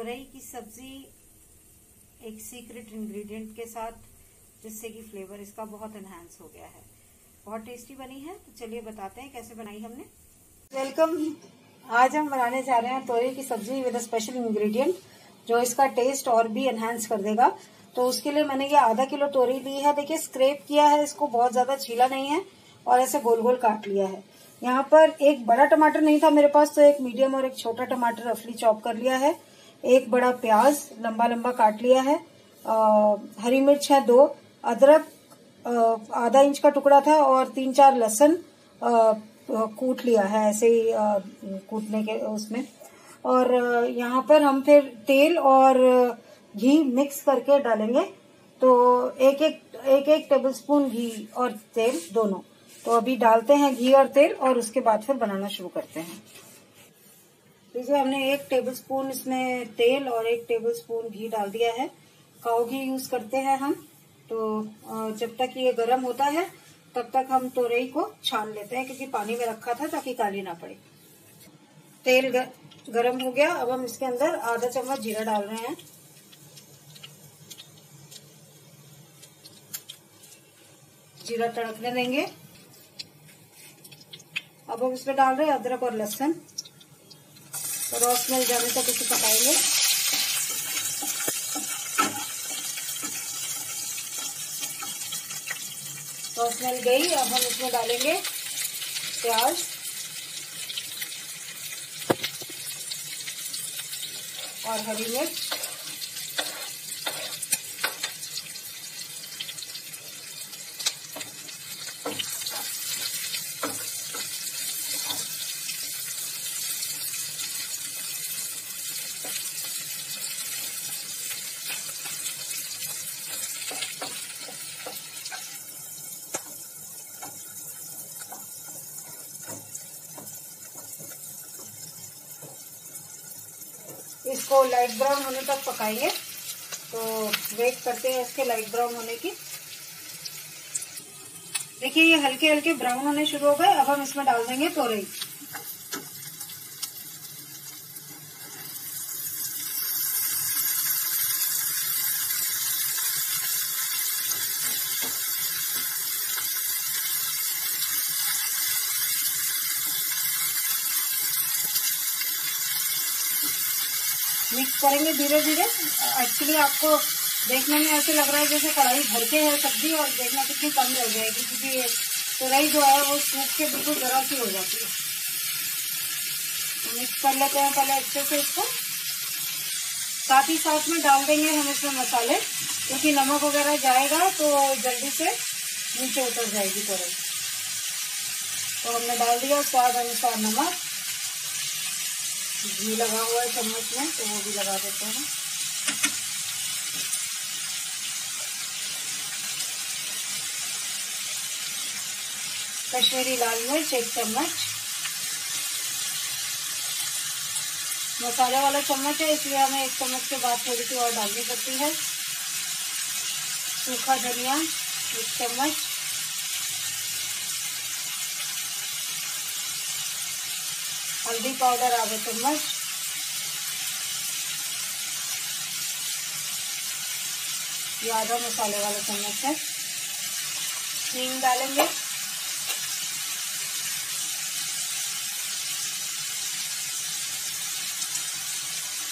तोरई की सब्जी एक सीक्रेट इंग्रेडिएंट के साथ, जिससे कि फ्लेवर इसका बहुत एनहांस हो गया है। बहुत टेस्टी बनी है। तो चलिए बताते हैं कैसे बनाई हमने। वेलकम। आज हम बनाने जा रहे हैं तोरई की सब्जी विद स्पेशल इंग्रेडिएंट जो इसका टेस्ट और भी एनहांस कर देगा। तो उसके लिए मैंने ये आधा किलो तोरई ली है। देखिए स्क्रैप किया है, इसको बहुत ज्यादा छीला नहीं है और ऐसे गोल गोल काट लिया है। यहाँ पर एक बड़ा टमाटर नहीं था मेरे पास, तो एक मीडियम और एक छोटा टमाटर रफली चॉप कर लिया है। एक बड़ा प्याज लंबा लंबा काट लिया है। हरी मिर्च है 2, अदरक आधा इंच का टुकड़ा था और 3-4 लहसुन कूट लिया है ऐसे ही कूटने के उसमें। और यहाँ पर हम फिर तेल और घी मिक्स करके डालेंगे। तो एक एक टेबलस्पून घी और तेल दोनों। तो अभी डालते हैं घी और तेल और उसके बाद फिर बनाना शुरू करते हैं। लीजिए हमने 1 टेबलस्पून इसमें तेल और 1 टेबलस्पून घी डाल दिया है। काऊ घी यूज करते हैं हम। तो जब तक ये गर्म होता है तब तक हम तोरई को छान लेते हैं, क्योंकि पानी में रखा था ताकि काली ना पड़े। तेल गरम हो गया। अब हम इसके अंदर आधा चम्मच जीरा डाल रहे हैं। जीरा तड़कने देंगे। अब हम इसमें डाल रहे हैं अदरक और लहसुन। तो रॉस मिल जाने तक इसे पकाएंगे। रॉस मिल गई। अब हम इसमें डालेंगे प्याज और हरी मिर्च। इसको लाइट ब्राउन होने तक पकाएंगे। तो वेट करते हैं इसके लाइट ब्राउन होने की। देखिए ये हल्के हल्के ब्राउन होने शुरू हो गए। अब हम इसमें डाल देंगे तोरई। मिक्स करेंगे धीरे धीरे। एक्चुअली आपको देखने में ऐसे लग रहा है जैसे कढ़ाई भर के है सब्जी, और देखना कितनी कम रह जाएगी, क्योंकि तोरई जो है वो सूख के बिल्कुल जरा सी हो जाती है। तो मिक्स कर लेते हैं पहले अच्छे से इसको। साथ ही साथ में डाल देंगे हम इसमें मसाले, क्योंकि नमक वगैरह जाएगा तो जल्दी से नीचे उतर जाएगी तोरई। तो हमने डाल दिया स्वाद अनुसार नमक। घी लगा हुआ है चम्मच में, तो वो भी लगा देते हैं। कश्मीरी लाल मिर्च 1 चम्मच। मसाले वाला चम्मच है, इसलिए हमें 1 चम्मच के बाद थोड़ी सी और डालनी पड़ती है। सूखा धनिया 1 चम्मच। हल्दी पाउडर आधा चम्मच। ये आधा मसाले वाला चम्मच है। हींग डालेंगे।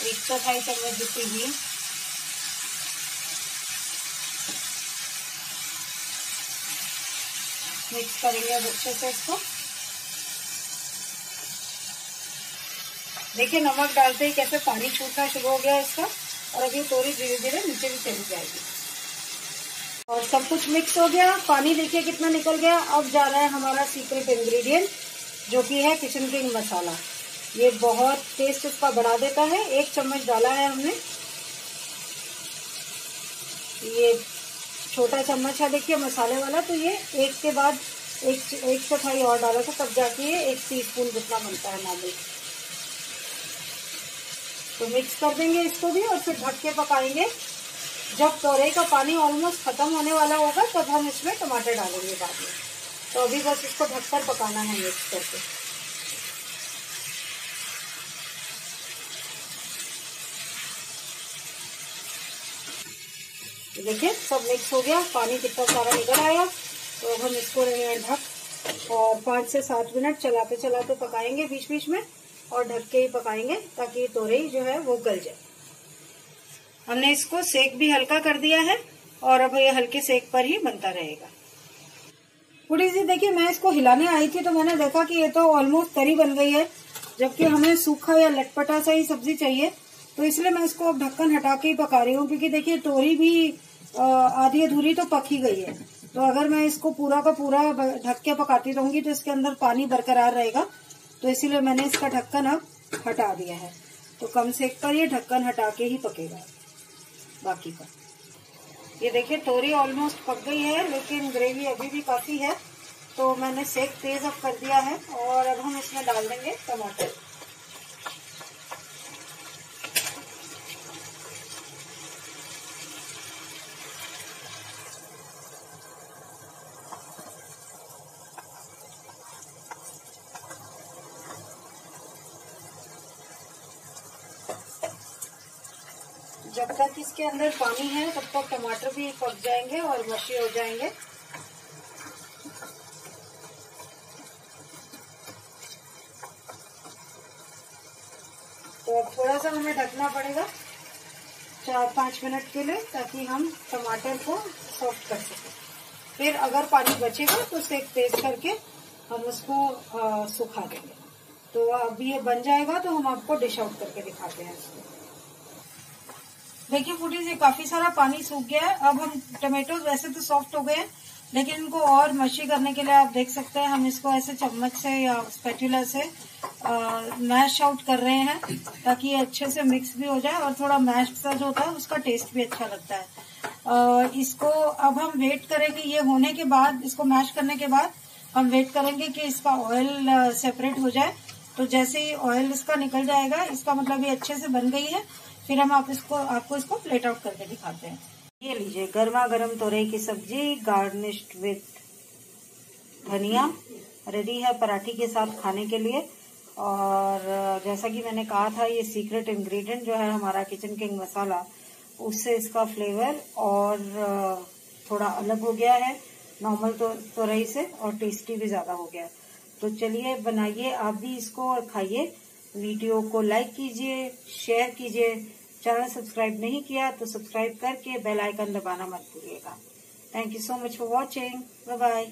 एक 1/4 चम्मच जितनी घी। मिक्स करेंगे अब अच्छे से इसको। देखिए नमक डालते ही कैसे पानी छूटना शुरू हो गया इसका, और अभी तोरई धीरे धीरे नीचे भी चली जाएगी। और सब कुछ मिक्स हो गया। पानी देखिए कितना निकल गया। अब जा रहा है हमारा सीक्रेट इंग्रेडिएंट, जो कि है किचन किंग मसाला। ये बहुत टेस्ट इसका बढ़ा देता है। 1 चम्मच डाला है हमने। ये छोटा चम्मच है देखिए मसाले वाला, तो ये एक के बाद एक चौथाई और डाला था, तब जाके ये 1 टीस्पून जितना बनता है नॉर्मल। तो मिक्स कर देंगे इसको भी और फिर ढक के पकाएंगे। जब तोरई का पानी ऑलमोस्ट खत्म होने वाला होगा तब हम इसमें टमाटर डालेंगे बाद में। तो अभी बस इसको ढककर पकाना है मिक्स करके। देखिए सब मिक्स हो गया, पानी कितना सारा निकल आया। तो अब हम इसको ढक और 5 से 7 मिनट चलाते चलाते पकाएंगे बीच बीच में, और ढक के ही पकाएंगे ताकि तोरई जो है वो गल जाए। हमने इसको सेक भी हल्का कर दिया है और अब ये हल्के सेक पर ही बनता रहेगा। फूडी जी देखिए, मैं इसको हिलाने आई थी तो मैंने देखा कि ये तो ऑलमोस्ट तरी बन गई है, जबकि हमें सूखा या लटपटा सा ही सब्जी चाहिए। तो इसलिए मैं इसको अब ढक्कन हटा के ही पका रही हूँ, क्योंकि देखिए तोरी भी आधी अधूरी तो पक ही गई है। तो अगर मैं इसको पूरा का पूरा ढक के पकाती रहूंगी तो इसके अंदर पानी बरकरार रहेगा। तो इसीलिए मैंने इसका ढक्कन अब हटा दिया है। तो कम सेक पर ये ढक्कन हटा के ही पकेगा बाकी का। ये देखिए तोरी ऑलमोस्ट पक गई है, लेकिन ग्रेवी अभी भी काफी है। तो मैंने सेक तेज अब कर दिया है और अब हम इसमें डाल देंगे टमाटर। जब तक इसके अंदर पानी है तब तक टमाटर भी पक जाएंगे और मशी हो जाएंगे। तो अब थोड़ा सा हमें ढकना पड़ेगा 4-5 मिनट के लिए, ताकि हम टमाटर को सॉफ्ट कर सकें। फिर अगर पानी बचेगा तो सेक तेज करके हम उसको सुखा देंगे। तो अब ये बन जाएगा तो हम आपको डिश आउट करके दिखाते हैं इसको। देखिए फूडीज, ये काफी सारा पानी सूख गया है। अब हम टमाटोज वैसे तो सॉफ्ट हो गए हैं, लेकिन इनको और मशी करने के लिए आप देख सकते हैं हम इसको ऐसे चम्मच से या स्पैटुला से मैश आउट कर रहे हैं, ताकि ये अच्छे से मिक्स भी हो जाए और थोड़ा मैश सा जो होता है उसका टेस्ट भी अच्छा लगता है। इसको अब हम वेट करेंगे, ये होने के बाद, इसको मैश करने के बाद हम वेट करेंगे कि इसका ऑयल सेपरेट हो जाए। तो जैसे ही ऑयल इसका निकल जाएगा, इसका मतलब ये अच्छे से बन गई है। फिर हम आपको इसको प्लेट आउट करके दिखाते हैं। ये लीजिए गर्मा गर्म तोरई की सब्जी गार्निश्ड विथ धनिया रेडी है पराठी के साथ खाने के लिए। और जैसा कि मैंने कहा था, ये सीक्रेट इंग्रेडिएंट जो है हमारा किचन किंग मसाला, उससे इसका फ्लेवर और थोड़ा अलग हो गया है नॉर्मल तोरई से, और टेस्टी भी ज्यादा हो गया है। तो चलिए बनाइए आप भी इसको और खाइए। वीडियो को लाइक कीजिए, शेयर कीजिए। चैनल सब्सक्राइब नहीं किया तो सब्सक्राइब करके बेल आइकन दबाना मत भूलिएगा। Thank you so much for watching. Bye bye.